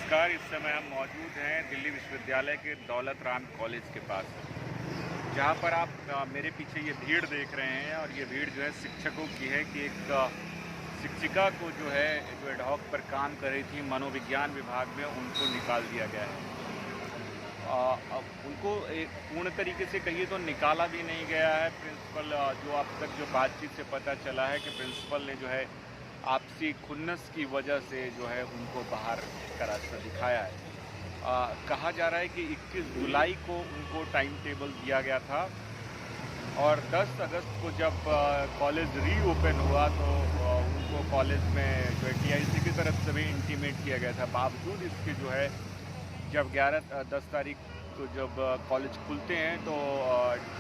नमस्कार। इस समय हम मौजूद हैं दिल्ली विश्वविद्यालय के दौलत राम कॉलेज के पास, जहां पर आप मेरे पीछे ये भीड़ देख रहे हैं। और ये भीड़ जो है शिक्षकों की है कि एक शिक्षिका को जो एडहॉक पर काम कर रही थी मनोविज्ञान विभाग में, उनको निकाल दिया गया है। अब उनको एक पूर्ण तरीके से कहिए तो निकाला भी नहीं गया है। प्रिंसिपल जो अब तक जो बातचीत से पता चला है कि प्रिंसिपल ने जो है आपसी खुन्नस की वजह से जो है उनको बाहर का रास्ता दिखाया है। कहा जा रहा है कि 21 जुलाई को उनको टाइम टेबल दिया गया था और 10 अगस्त को जब कॉलेज रीओपन हुआ तो उनको कॉलेज में जो है TIC की तरफ से भी इंटीमेट किया गया था। बावजूद इसके जो है जब 10 तारीख को जब कॉलेज खुलते हैं तो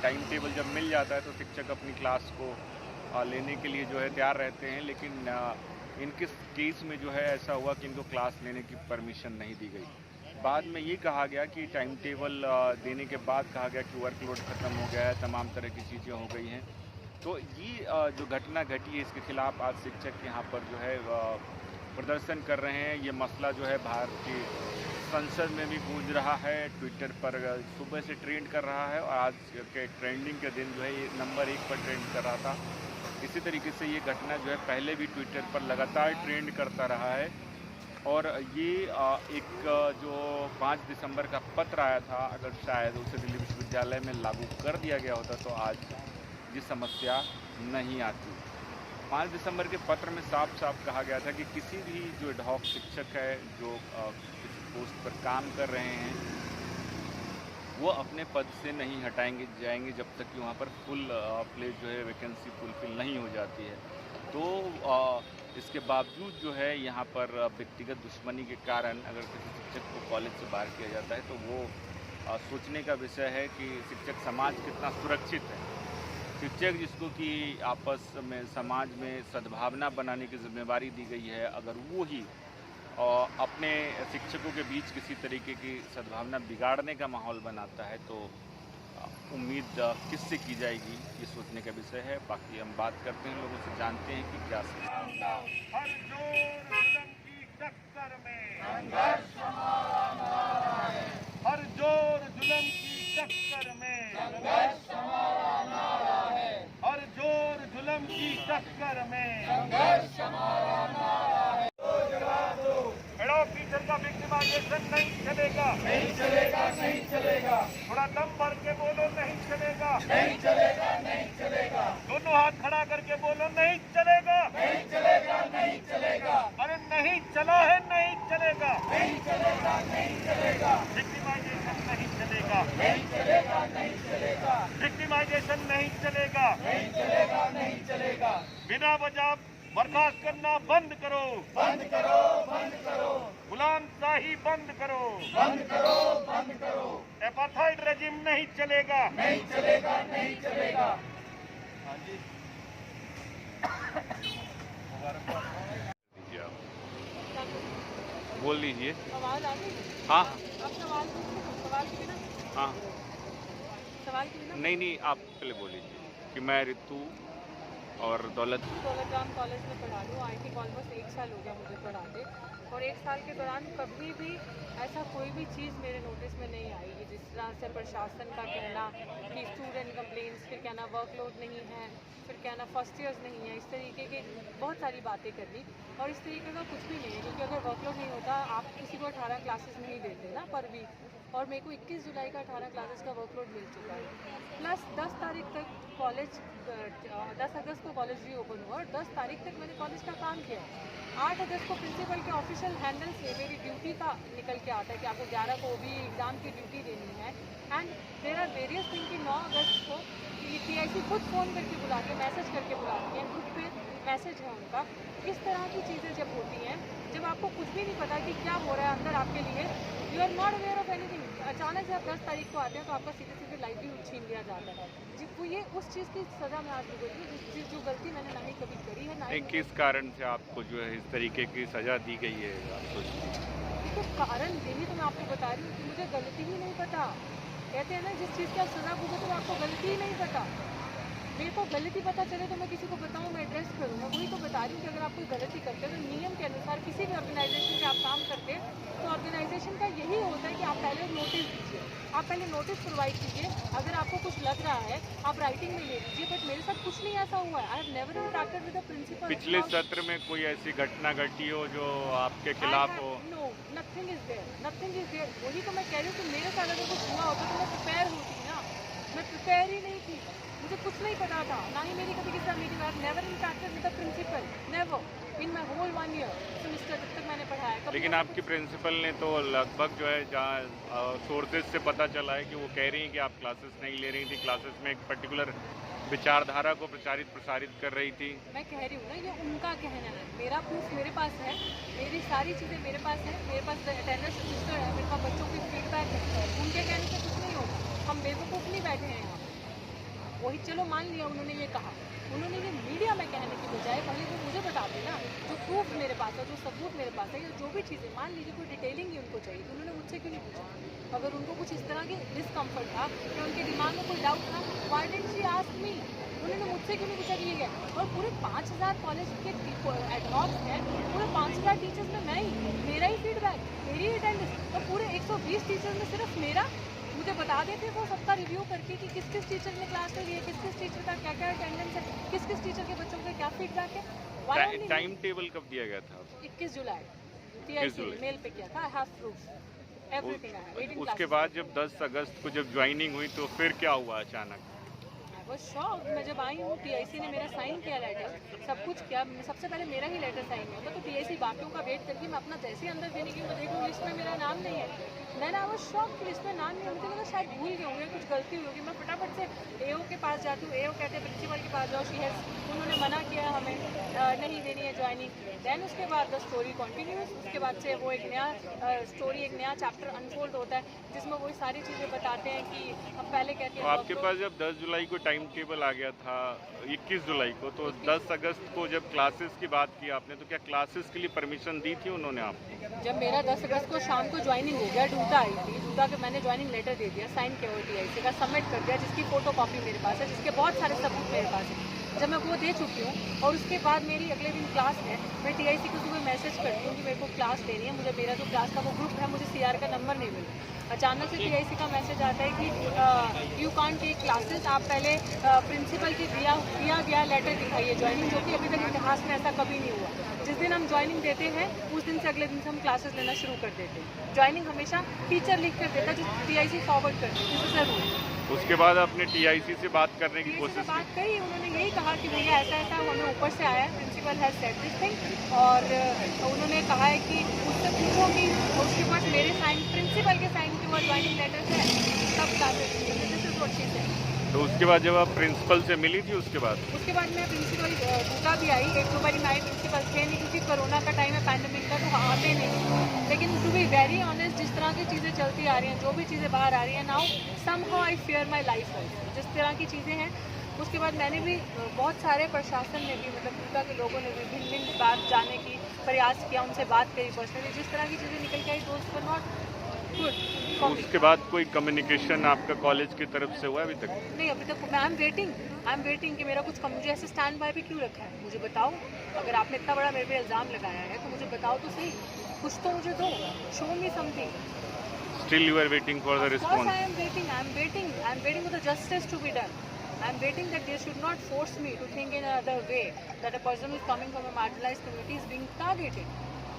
टाइम टेबल जब मिल जाता है तो शिक्षक अपनी क्लास को लेने के लिए जो है तैयार रहते हैं। लेकिन इनके केस में जो है ऐसा हुआ कि इनको क्लास लेने की परमिशन नहीं दी गई। बाद में ये कहा गया कि टाइम टेबल देने के बाद कहा गया कि वर्कलोड ख़त्म हो गया है, तमाम तरह की चीज़ें हो गई हैं। तो ये जो घटना घटी है इसके खिलाफ आज शिक्षक यहाँ पर जो है प्रदर्शन कर रहे हैं। ये मसला जो है भारतीय संसद में भी गूंज रहा है, ट्विटर पर सुबह से ट्रेंड कर रहा है और आज के ट्रेंडिंग के दिन जो है ये नंबर 1 पर ट्रेंड कर रहा था। इसी तरीके से ये घटना जो है पहले भी ट्विटर पर लगातार ट्रेंड करता रहा है। और ये एक जो 5 दिसंबर का पत्र आया था, अगर शायद उसे दिल्ली विश्वविद्यालय में लागू कर दिया गया होता तो आज ये समस्या नहीं आती। 5 दिसंबर के पत्र में साफ साफ कहा गया था कि किसी भी जो एडहॉक शिक्षक है जो किसी पोस्ट पर काम कर रहे हैं वो अपने पद से नहीं हटाएंगे जाएंगे जब तक कि वहाँ पर फुल प्लेस जो है वैकेंसी फुलफिल नहीं हो जाती है। तो इसके बावजूद जो है यहाँ पर व्यक्तिगत दुश्मनी के कारण अगर किसी शिक्षक को कॉलेज से बाहर किया जाता है तो वो सोचने का विषय है कि शिक्षक समाज कितना सुरक्षित है। शिक्षक जिसको कि आपस में समाज में सद्भावना बनाने की जिम्मेवारी दी गई है, अगर वो ही अपने शिक्षकों के बीच किसी तरीके की सद्भावना बिगाड़ने का माहौल बनाता है तो उम्मीद किससे की जाएगी, ये सोचने का विषय है। बाकी हम बात करते हैं, लोगों से जानते हैं कि क्या हर जोर जुल्म की टक्कर में संघर्ष हमारा नारा है। हर जोर जुल्म की टक्कर में संघर्ष हमारा नारा है। हर जोर जुल्म की टक्कर में संघर्ष हमारा नारा है। एडहॉक टीचर का विक्टिमाइजेशन नहीं चलेगा, नहीं चलेगा, नहीं चलेगा। थोड़ा दम भर के बोलो, नहीं चलेगा, नहीं चलेगा, नहीं चलेगा। दोनों हाथ खड़ा करके बोलो, नहीं चलेगा, नहीं चलेगा, नहीं चलेगा। अरे नहीं चला है, नहीं चलेगा, नहीं चलेगा, नहीं चलेगा। विक्टिमाइजेशन नहीं चलेगा, नहीं चलेगा, नहीं चलेगा। विक्टिमाइजेशन नहीं चलेगा, नहीं चलेगा, नहीं चलेगा। बिना वजह बर्खास्त करना बंद करो, बंद करो, बंद करो। गुलामशाही बंद करो, बंद करो, बंद करो। एपार्थाइड रेजिम नहीं चलेगा, नहीं चलेगा, नहीं चलेगा। हाँ जी, बोल लीजिए। आवाज आ रही है? हाँ आप सवाल के बिना हाँ सवाल के बिना नहीं आप पहले बोल लीजिए कि मैं ऋतु और दौलत राम कॉलेज में पढ़ा रही हूँ। आई थिंक ऑलमोस्ट 1 साल हो गया मुझे पढ़ाते, और 1 साल के दौरान कभी भी ऐसा कोई भी चीज़ मेरे नोटिस में नहीं आई कि जिस तरह से प्रशासन का कहना कि स्टूडेंट कंप्लेंट्स, फिर कहना वर्कलोड नहीं है, फिर कहना फर्स्ट ईयर्स नहीं है, इस तरीके के बहुत सारी बातें कर दी। और इस तरीके का कुछ भी नहीं है, क्योंकि अगर वर्कलोड नहीं होता आप किसी को 18 क्लासेस नहीं देते ना पर वीक, और मेरे को 21 जुलाई का 18 क्लासेस का वर्कलोड मिल चुका है। प्लस 10 तारीख तक कॉलेज 10 अगस्त को कॉलेज रीओपन हुआ और 10 तारीख तक मैंने कॉलेज का काम किया। 8 अगस्त को प्रिंसिपल के ऑफिशियल हैंडल से मेरी ड्यूटी का निकल के आता है कि आपको 11 को भी एग्ज़ाम की ड्यूटी देनी है। And there are various thing कि 9 अगस्त को TIC खुद फ़ोन करके बुलाती है, मैसेज करके बुलाती है, ग्रुप पे मैसेज है उनका। इस तरह की चीज़ें जब होती हैं, जब आपको कुछ भी नहीं पता कि क्या हो रहा है अंदर आपके लिए, you are not aware of anything, अचानक से आप 10 तारीख को आते हैं तो आपका सीधे सीधे लाइवलीहुड छीन लिया जाता है। वो ये उस चीज़ की सज़ा मैं आज भुगतती हूँ, जिस चीज़ जो गलती मैंने ना ही कभी करी है, ना ही किस कारण से आपको जो है इस तरीके की सज़ा दी गई है, आप सोचिए। तो कारण यही तो मैं आपको बता रही हूँ कि मुझे गलती ही नहीं पता। कहते हैं ना, जिस चीज़ की आप सज़ा भुगतो आपको गलती ही नहीं पता। मेरे को गलती पता चले तो मैं किसी को बताऊँ, मैं एड्रेस करूँ। मैं वही तो बता रही हूँ कि अगर आप कोई गलती करते हो तो नियम के अनुसार किसी भी ऑर्गेनाइजेशन में आप काम करते हैं तो ऑर्गेनाइजेशन आप पहले नोटिस प्रोवाइड कीजिए, अगर आपको कुछ लग रहा है आप राइटिंग में ले लीजिए, बट मेरे साथ कुछ नहीं ऐसा हुआ है। I have never interacted with the principal. पिछले सत्र में कोई ऐसी घटना घटी हो जो आपके खिलाफ हो? No, nothing is there, nothing is there. वही तो मैं कह रही हूँ कि मेरे साथ अगर कुछ हुआ होता तो मैं प्रिपेयर होती ना, मैं प्रिपेयर ही नहीं थी, मुझे कुछ नहीं पता था, ना ही मेरी कभी किसी से meeting. I have never interacted with the principal, never in my whole 1 year semester जब तक मैंने पढ़ाया। लेकिन आपकी प्रिंसिपल ने तो लगभग जो है, जहाँ सोर्सेज से पता चला है कि वो कह रही हैं कि आप क्लासेस नहीं ले रही थी, क्लासेस में एक पर्टिकुलर विचारधारा को प्रसारित कर रही थी। मैं कह रही हूँ ना, ये उनका कहना है, मेरा प्रूफ मेरे पास है, मेरी सारी चीज़ें मेरे पास है, मेरे पास अटेंडेंस रजिस्टर है, मेरे पास बच्चों की फीडबैक है। उनके कहने से कुछ नहीं होगा, हम बेवकूफ़ नहीं बैठे हैं यहाँ। वही चलो मान लिया उन्होंने ये कहा, उन्होंने ये मीडिया में कहने की बजाय पहले वो मुझे बता देना, जो प्रूफ मेरे पास है, जो सबूत मेरे पास है, या जो भी चीज़ें, मान लीजिए कोई डिटेलिंग ही उनको चाहिए तो उन्होंने मुझसे क्यों नहीं पूछा? अगर उनको कुछ इस तरह की डिस्कम्फर्ट था या उनके दिमाग में कोई डाउट था, why didn't she ask me? उन्होंने मुझसे क्यों नहीं पूछा कि ये है? और पूरे 5000 कॉलेज के एडहॉक्स हैं, पूरे 5000 टीचर्स में मैं ही, मेरा ही फीडबैक, मेरी अटेंडेंस, और पूरे 120 टीचर्स में सिर्फ मेरा। मुझे बता देते वो सबका रिव्यू करके कि किस किस टीचर ने क्लास में लिए, किस किस टीचर का क्या क्या अटेंडेंस है, किस किस टीचर के बच्चों का क्या फीडबैक है। टाइम टेबल कब दिया गया था? 21 जुलाई TIC मेल पे किया था। I have proof everything. I have. उसके बाद जब 10 अगस्त को जब ज्वाइनिंग हुई तो फिर क्या हुआ अचानक? I was shock. मैं जब आई हूँ, TIC ने मेरा साइन किया लेटर, सब कुछ किया, सबसे पहले मेरा ही लेटर साइन हुआ था, तो TIC बाकियों का वेट करके मैं अपना जैसे ही अंदर देने की मैं देखूँ लिस्ट में मेरा नाम नहीं है। मैंने आई वाज शॉक कि लिस्ट में नाम नहीं है, मुझे लगा शायद भूल गए होंगे, कुछ गलती होगी। मैं फटाफट से AO के पास जाती हूँ, AO कहते हैं प्रिंसिपल के पास जाओ, शी हैज़, उन्होंने मना किया हमें नहीं देनी है ज्वाइनिंग। देन उसके बाद द स्टोरी कंटिन्यूज, उसके बाद से वो एक नया स्टोरी, एक नया चैप्टर अनफोल्ड होता है जिसमें वो सारी चीज़ें बताते हैं कि हम पहले कहते हैं। तो आपके पास जब 10 जुलाई को टाइम टेबल आ गया था, 21 जुलाई को, तो 10 अगस्त को जब क्लासेस की बात की आपने, तो क्या क्लासेस के लिए परमिशन दी थी उन्होंने आपको? जब मेरा 10 अगस्त को शाम को ज्वाइनिंग हो गया, डूटा आई थी, डूटा के मैंने ज्वाइनिंग लेटर दे दिया, साइन किया हुआ TIC का, सबमिट कर दिया, जिसकी फोटो कॉपी मेरे पास है, जिसके बहुत सारे सबूत मेरे पास है। जब मैं वो दे चुकी हूँ और उसके बाद मेरी अगले दिन क्लास है, मैं TIC को सुबह मैसेज करती हूँ कि मेरे को क्लास लेनी है, मुझे मेरा जो क्लास का वो ग्रुप है, मुझे CR का नंबर नहीं मिला। अचानक से TIC का मैसेज आता है कि यू कांट टेक क्लासेस, आप पहले प्रिंसिपल की दिया गया लेटर दिखाइए ज्वाइनिंग, जो कि अभी तक इतिहास में ऐसा कभी नहीं हुआ। जिस दिन हम ज्वाइनिंग देते हैं उस दिन से अगले दिन से हम क्लासेस लेना शुरू कर देते हैं। ज्वाइनिंग हमेशा टीचर लिख कर देता है, जो TIC फॉरवर्ड करते हैं, दिस इज अ रूल। उसके बाद आपने TIC से बात करने की TIC कोशिश से की? बात करी, उन्होंने यही कहा कि भैया ऐसा ऐसा हमें ऊपर से आया है, principal has said this thing, और उन्होंने कहा है कि उससे पूछोगी, उसके पास मेरे साइन, प्रिंसिपल के साइन के बाद ज्वाइनिंग लेटर है, सब classes this is what she said. तो उसके बाद जब आप प्रिंसिपल से मिली थी, उसके बाद मैं प्रिंसिपल दूटा भी आई, 1-2 बारी मैं आई, प्रिंसिपल थे नहीं क्योंकि कोरोना का टाइम है, पैंडेमिक का, तो आते नहीं। लेकिन टू बी वेरी ऑनेस्ट, जिस तरह की चीज़ें चलती आ रही हैं, जो भी चीज़ें बाहर आ रही हैं, now somehow I fear my life also, जिस तरह की चीज़ें हैं। उसके बाद मैंने भी बहुत सारे प्रशासन ने भी, मतलब दूटा के लोगों ने भी भिन्न भिन्न बात जाने की प्रयास किया, उनसे बात करी पर्सनली, जिस तरह की चीज़ें निकल के आई दोस्त वर नॉट गुड। उसके बाद कोई कम्युनिकेशन आपका कॉलेज की तरफ से हुआ अभी तक? नहीं, अभी तक। आई एम वेटिंग कि मेरा कुछ मुझे ऐसे स्टैंड बाय पे क्यों रखा है, मुझे बताओ। अगर आपने इतना बड़ा मेरे पे इल्ज़ाम लगाया है तो मुझे बताओ तो सही, कुछ तो मुझे दो, show me something. Still you are waiting for the response? I am waiting for the justice to be done. I am waiting that they should not force me to think in another way, that a person who is coming from a marginalized community is being targeted.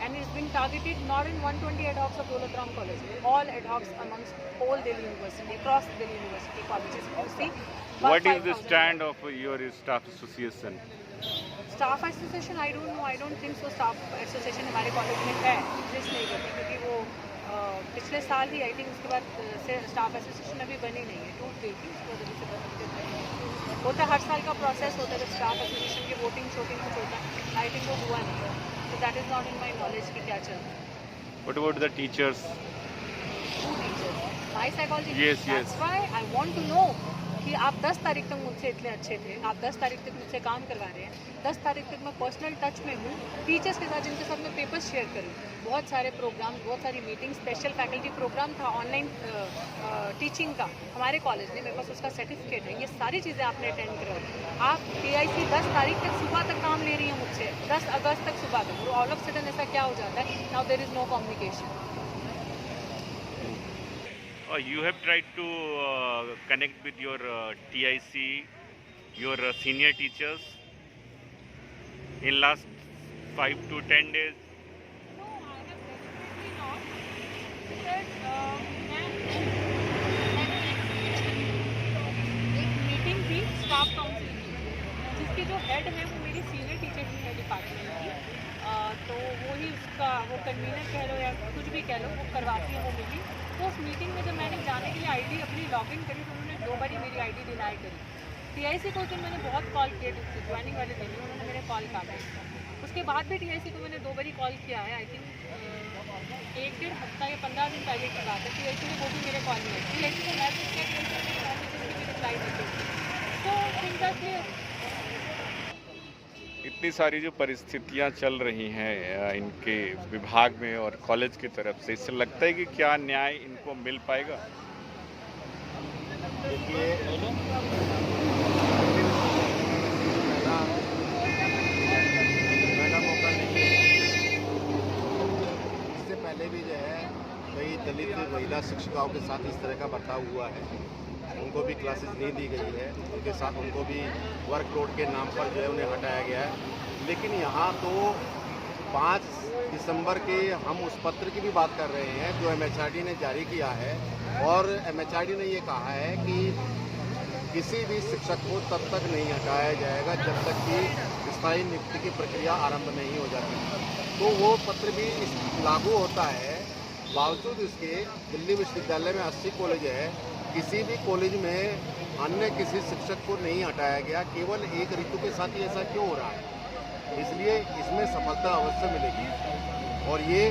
And is being targeted not in 120 ad hocs of Daulat Ram College, all ad hocs amongst whole Delhi University, across Delhi University colleges. You see, what is the stand of your staff association? Staff association, I don't know. I don't think so. Staff association हमारे college में है, exist नहीं करती, क्योंकि वो पिछले साल ही I think, उसके बाद से स्टाफ एसोसिएशन अभी बनी नहीं है, टूट गई थी, उसकी वजह से होता है, हर साल का प्रोसेस होता है जब स्टाफ एसोसिएशन की वोटिंग शोटिंग कुछ होता है, आई थिंक वो हुआ नहीं है, so that is not in my knowledge कि क्या चल रहा है। What about the teachers? Who teachers? My psychology. Yes, yes. That's why I want to know कि आप 10 तारीख तक मुझसे इतने अच्छे थे, आप 10 तारीख तक मुझसे काम करवा रहे हैं, 10 तारीख तक मैं पर्सनल टच में हूँ टीचर्स के साथ, जिनके साथ मैं पेपर्स शेयर करूँ, बहुत सारे प्रोग्राम, बहुत सारी मीटिंग, स्पेशल फैकल्टी प्रोग्राम था ऑनलाइन टीचिंग का हमारे कॉलेज ने, मेरे पास उसका सर्टिफिकेट है, ये सारी चीज़ें आपने अटेंड करवाई। आप TIC 10 तारीख तक सुबह तक काम ले रही हैं मुझसे, 10 अगस्त तक सुबह तक, और ऑल ऑफ सडन ऐसा क्या हो जाता है, now there is no communication. You have tried to connect with your TIC, your senior teachers in last 5 to 10 days. No, I have definitely not. Because एक मीटिंग थी स्टाफ काउंसिल की, जिसके जो हेड है वो मेरी सीनियर टीचर ही है department की। तो वो ही उसका वो कन्वीनर कह लो या कुछ भी कह लो, वो करवाती है वो मीटिंग। तो उस मीटिंग में जब मैंने जाने के लिए आईडी अपनी लॉगिन करी तो उन्होंने 2 बारी मेरी आईडी डिनाई करी। TIC को तो मैंने बहुत कॉल किया, ज्वाइनिंग वाले दिन ही उन्होंने मेरे कॉल काटा। उसके बाद भी TIC को मैंने 2 बारी कॉल किया है। आई थिंक 1-1.5 हफ्ता या 15 दिन पहले की बात है। TIC ने वो भी मेरे कॉल में TIC को मैसेज किया, TIC ने मेरे मैसेज की रिप्लाई नहीं की। तो थिंग्स आर क्लियर। इतनी सारी जो परिस्थितियां चल रही हैं इनके विभाग में और कॉलेज की तरफ से, इससे लगता है कि क्या न्याय इनको मिल पाएगा? देखिए, पहला मौका नहीं है। इससे पहले भी जो है कई दलित महिला शिक्षिकाओं के साथ इस तरह का बर्ताव हुआ है। उनको भी क्लासेस नहीं दी गई है, उनके साथ उनको भी वर्कलोड के नाम पर जो है उन्हें हटाया गया है। लेकिन यहाँ तो 5 दिसंबर के हम उस पत्र की भी बात कर रहे हैं जो MHRD ने जारी किया है, और MHRD ने ये कहा है कि किसी भी शिक्षक को तब तक नहीं हटाया जाएगा जब तक कि स्थायी नियुक्ति की प्रक्रिया आरंभ नहीं हो जाती। तो वो पत्र भी लागू होता है। बावजूद इसके दिल्ली विश्वविद्यालय में 80 कॉलेज है, किसी भी कॉलेज में अन्य किसी शिक्षक को नहीं हटाया गया। केवल एक ऋतु के साथ ही ऐसा क्यों हो रहा है? इसलिए इसमें सफलता अवश्य मिलेगी, और ये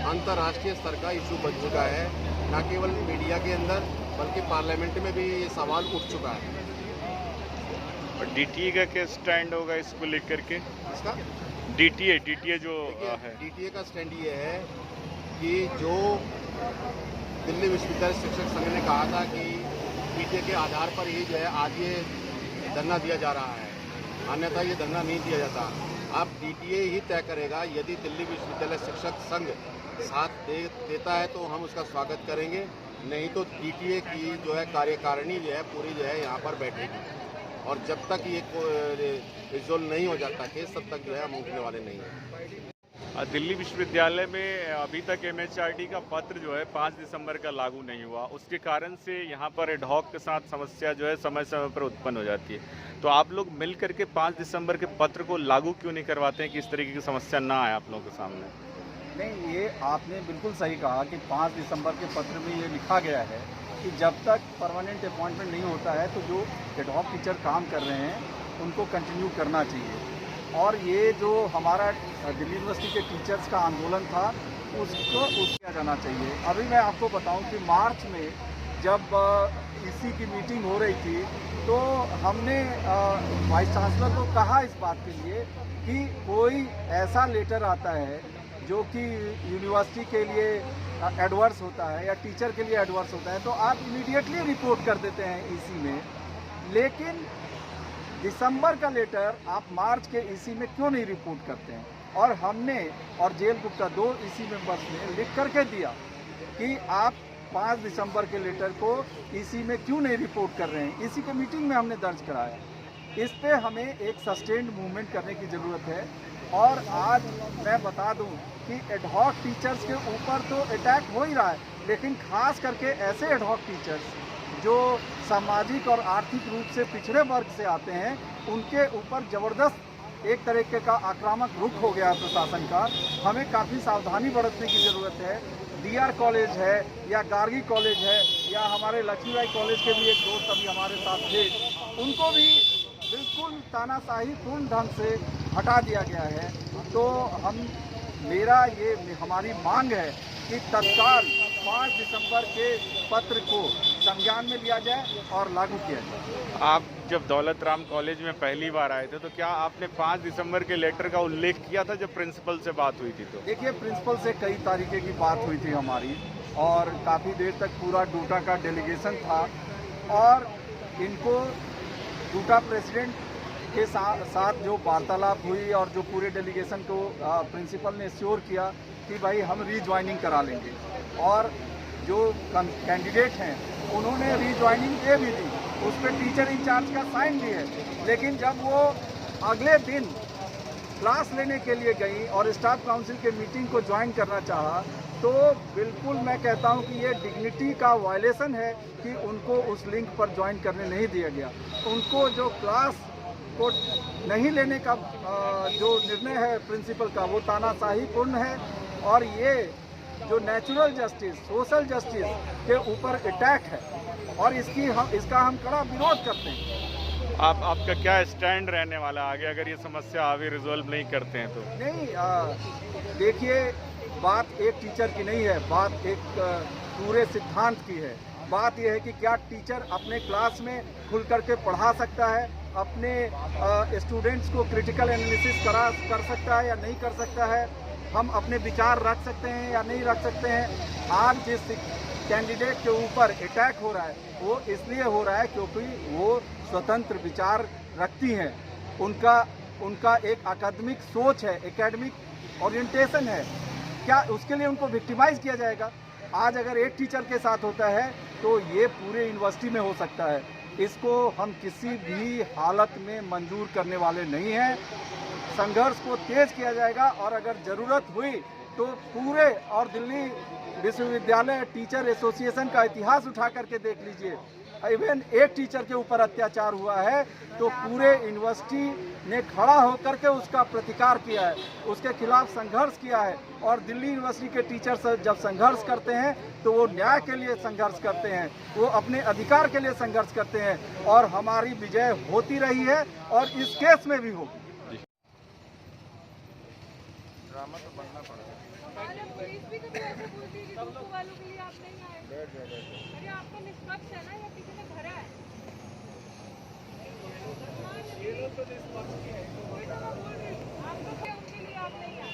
अंतर्राष्ट्रीय स्तर का इशू बन चुका है। न केवल मीडिया के अंदर बल्कि पार्लियामेंट में भी ये सवाल उठ चुका है। और DTA का क्या स्टैंड होगा इसको लेकर के? इसका DTA जो है, DTA का स्टैंड ये है कि जो दिल्ली विश्वविद्यालय शिक्षक संघ ने कहा था कि DTA के आधार पर ही जो है आज ये धरना दिया जा रहा है, अन्यथा ये धरना नहीं दिया जाता। अब DTA ही तय करेगा। यदि दिल्ली विश्वविद्यालय शिक्षक संघ साथ देता है तो हम उसका स्वागत करेंगे, नहीं तो DTA की जो है कार्यकारिणी जो है पूरी जो है यहाँ पर बैठेगी, और जब तक ये रिजोल्व नहीं हो जाता केस तब तक जो है हम उठने वाले नहीं हैं। दिल्ली विश्वविद्यालय में अभी तक MHRD का पत्र जो है 5 दिसंबर का लागू नहीं हुआ, उसके कारण से यहाँ पर एडहॉक के साथ समस्या जो है समय समय पर उत्पन्न हो जाती है। तो आप लोग मिल करके 5 दिसंबर के पत्र को लागू क्यों नहीं करवाते हैं कि इस तरीके की समस्या ना आए आप लोगों के सामने? नहीं, ये आपने बिल्कुल सही कहा कि 5 दिसंबर के पत्र में ये लिखा गया है कि जब तक परमानेंट अपॉइंटमेंट नहीं होता है तो जो एडहॉक टीचर काम कर रहे हैं उनको कंटिन्यू करना चाहिए। और ये जो हमारा दिल्ली यूनिवर्सिटी के टीचर्स का आंदोलन था उसको किया जाना चाहिए। अभी मैं आपको बताऊं कि मार्च में जब EC की मीटिंग हो रही थी तो हमने वाइस चांसलर को कहा इस बात के लिए कि कोई ऐसा लेटर आता है जो कि यूनिवर्सिटी के लिए एडवर्स होता है या टीचर के लिए एडवर्स होता है तो आप इमीडिएटली रिपोर्ट कर देते हैं EC में, लेकिन दिसंबर का लेटर आप मार्च के EC में क्यों नहीं रिपोर्ट करते हैं? और हमने और जेल गुप्ता 2 EC मेंबर्स ने लिख करके दिया कि आप 5 दिसंबर के लेटर को EC में क्यों नहीं रिपोर्ट कर रहे हैं। EC के मीटिंग में हमने दर्ज कराया। इस पे हमें एक सस्टेन्ड मूवमेंट करने की ज़रूरत है। और आज मैं बता दूं कि एडहॉक टीचर्स के ऊपर तो अटैक हो ही रहा है, लेकिन खास करके ऐसे एडहॉक टीचर्स जो सामाजिक और आर्थिक रूप से पिछड़े वर्ग से आते हैं उनके ऊपर ज़बरदस्त एक तरीके का आक्रामक रुख हो गया प्रशासन का। हमें काफ़ी सावधानी बरतने की ज़रूरत है। DR कॉलेज है या गार्गी कॉलेज है या हमारे लक्ष्मीबाई कॉलेज के भी एक दोस्त अभी हमारे साथ थे, उनको भी बिल्कुल तानाशाही पूर्ण ढंग से हटा दिया गया है। तो हमारी मांग है कि तत्काल 5 दिसंबर के पत्र को संज्ञान में लिया जाए और लागू किया जाए। आप जब दौलत राम कॉलेज में पहली बार आए थे तो क्या आपने 5 दिसंबर के लेटर का उल्लेख किया था जब प्रिंसिपल से बात हुई थी? तो देखिए, प्रिंसिपल से कई तरीके की बात हुई थी हमारी, और काफ़ी देर तक पूरा डूटा का डेलीगेशन था, और इनको डूटा प्रेसिडेंट के साथ जो वार्तालाप हुई और जो पूरे डेलीगेशन को प्रिंसिपल ने श्योर किया कि भाई हम रीज्वाइनिंग करा लेंगे। और जो कैंडिडेट हैं उन्होंने रीज्वाइनिंग दे भी दी, उस पर टीचर इंचार्ज का साइन भी है, लेकिन जब वो अगले दिन क्लास लेने के लिए गई और स्टाफ काउंसिल के मीटिंग को ज्वाइन करना चाहा, तो बिल्कुल मैं कहता हूं कि ये डिग्निटी का वायलेशन है कि उनको उस लिंक पर ज्वाइन करने नहीं दिया गया। उनको जो क्लास को नहीं लेने का जो निर्णय है प्रिंसिपल का, वो तानाशाही पूर्ण है और ये जो नेचुरल जस्टिस, सोशल जस्टिस के ऊपर अटैक है और इसका हम कड़ा विरोध करते हैं। आपका क्या स्टैंड रहने वाला आगे अगर ये समस्या अभी रिजॉल्व नहीं करते हैं तो? नहीं, देखिए, बात एक टीचर की नहीं है, बात एक पूरे सिद्धांत की है। बात यह है कि क्या टीचर अपने क्लास में खुल करके पढ़ा सकता है, अपने स्टूडेंट्स को क्रिटिकल एनालिसिस कर सकता है या नहीं कर सकता है, हम अपने विचार रख सकते हैं या नहीं रख सकते हैं। आज जिस कैंडिडेट के ऊपर अटैक हो रहा है वो इसलिए हो रहा है क्योंकि वो स्वतंत्र विचार रखती हैं, उनका एक अकादमिक सोच है, एकेडमिक ओरिएंटेशन है। क्या उसके लिए उनको विक्टिमाइज किया जाएगा? आज अगर एक टीचर के साथ होता है तो ये पूरे यूनिवर्सिटी में हो सकता है। इसको हम किसी भी हालत में मंजूर करने वाले नहीं हैं। संघर्ष को तेज किया जाएगा और अगर ज़रूरत हुई तो पूरे और दिल्ली विश्वविद्यालय टीचर एसोसिएशन का इतिहास उठा करके देख लीजिए। इवन एक टीचर के ऊपर अत्याचार हुआ है तो पूरे यूनिवर्सिटी ने खड़ा होकर के उसका प्रतिकार किया है, उसके खिलाफ संघर्ष किया है। और दिल्ली यूनिवर्सिटी के टीचर्स जब संघर्ष करते हैं तो वो न्याय के लिए संघर्ष करते हैं, वो अपने अधिकार के लिए संघर्ष करते हैं और हमारी विजय होती रही है और इस केस में भी होगी। ड्रामा तो बनना पड़ेगा। पुलिस भी कभी ऐसे बोलती है कि दूसरों वालों के लिए आप नहीं आए। अरे आपका निष्पक्ष है ना या किसी ने भरा है? ये लोग तो निष्पक्ष ही है। आपको क्या उनके लिए आप नहीं आए?